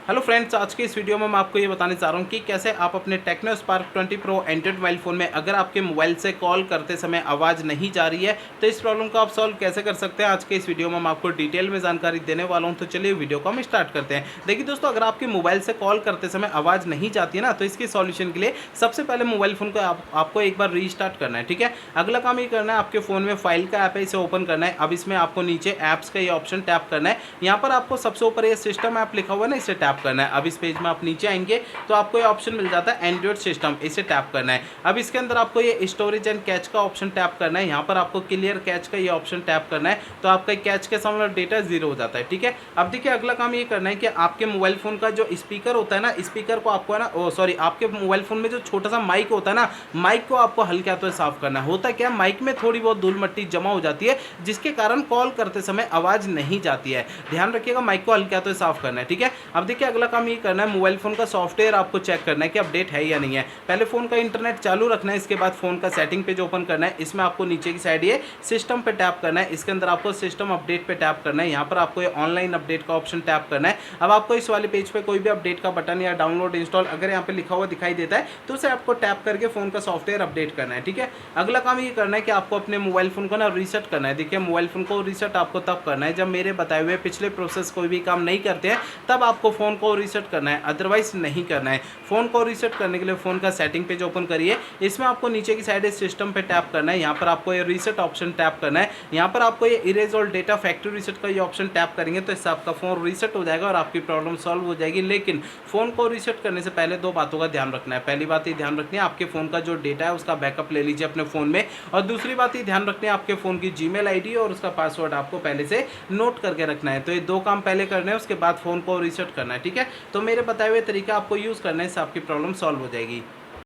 Hello friends, आज के इस वीडियो में मैं आपको ये बताने जा रहा हूँ कि कैसे आप अपने Tecno Spark 20 pro Android mobile phone में अगर आपके मोबाइल से कॉल करते समय आवाज़ नहीं जा रही है तो इस प्रॉब्लम को आप सॉल्व कैसे कर सकते हैं। आज के इस वीडियो में मैं आपको डिटेल में जानकारी देने वाला हूँ, तो चलिए वीडियो को हम स्टार्ट करते हैं। देखिए दोस्तों, अगर आपके मोबाइल से कॉल करते समय आवाज़ नहीं जाती है ना, तो इसके सॉल्यूशन के लिए सबसे पहले मोबाइल फ़ोन को आपको एक बार रीस्टार्ट करना है। ठीक है, अगला काम ये करना है, आपके फ़ोन में फाइल का ऐप है, इसे ओपन करना है। अब इसमें आपको नीचे ऐप्स का ये ऑप्शन टैप करना है। यहाँ पर आपको सबसे ऊपर ये सिस्टम ऐप लिखा हुआ है ना, इसे टैप करना है। अब इस पेज में आप नीचे आएंगे तो आपको ये ऑप्शन मिल जाता है एंड्रॉइड सिस्टम, इसे टैप करना है। अब इसके अंदर आपको ये स्टोरेज एंड कैच का ऑप्शन टैप करना है। यहाँ पर आपको क्लियर कैच का ये ऑप्शन टैप करना है, तो आपका कैच के समय डेटा जीरो हो जाता है। ठीक है, अब देखिए अगला काम ये करना है कि आपके मोबाइल फोन का जो स्पीकर होता है ना, स्पीकर को आपको है ना, सॉरी, आपके मोबाइल फोन में जो छोटा सा माइक होता है ना, माइक को आपको हल्के हाथों से साफ करना है। होता क्या, माइक में थोड़ी बहुत धूल मिट्टी जमा हो जाती है, जिसके कारण कॉल करते समय आवाज नहीं जाती है। ध्यान रखिएगा, माइक को हल्के हाथों से साफ करना है। ठीक है, अब देखिए अगला काम ये करना है, मोबाइल फोन का सॉफ्टवेयर आपको चेक करना है कि अपडेट है या नहीं है। पहले फोन का इंटरनेट चालू रखना है, इसके बाद फोन का सेटिंग पेज ओपन करना है। इसमें आपको नीचे की साइड ये सिस्टम पे टैप करना है, इसके अंदर आपको सिस्टम अपडेट पे टैप करना है। यहाँ पर आपको ये ऑनलाइन अपडेट का ऑप्शन टैप करना है। अब आपको इस वाले पेज पे कोई भी अपडेट का बटन या डाउनलोड इंस्टॉल अगर यहाँ पे लिखा हुआ दिखाई देता है तो उसे आपको टैप करके फोन का सॉफ्टवेयर अपडेट करना है। ठीक है, अगला काम ये करना है कि आपको अपने मोबाइल फोन को ना रीसेट करना है। देखिए, मोबाइल फोन को रीसेट आपको तब करना है जब मेरे बताए हुए पिछले प्रोसेस कोई भी काम नहीं करते हैं, तब आपको फोन को रीसेट करना है, अदरवाइज नहीं करना है। फोन को रीसेट करने के लिए फोन का सेटिंग पेज ओपन करिए। इसमें आपको नीचे की साइड सिस्टम पे टैप करना है। यहाँ पर आपको ये रीसेट ऑप्शन टैप करना है। यहाँ पर आपको ये इरेज और डेटा फैक्ट्री रीसेट का ये ऑप्शन टैप करेंगे तो इससे आपका फोन रीसेट हो जाएगा और आपकी प्रॉब्लम सॉल्व हो जाएगी। लेकिन फोन को रीसेट करने से पहले दो बातों का ध्यान रखना है। पहली बात ये ध्यान रखनी है, आपके फोन का जो डेटा है उसका बैकअप ले लीजिए अपने फोन में। और दूसरी बात ये ध्यान रखनी है, आपके फोन की जीमेल आईडी और उसका पासवर्ड आपको पहले से नोट करके रखना है। तो ये दो काम पहले करने हैं, उसके बाद फोन को रीसेट करना है। ठीक है, तो मेरे बताए हुए तरीका आपको यूज करना है, इससे आपकी प्रॉब्लम सॉल्व हो जाएगी।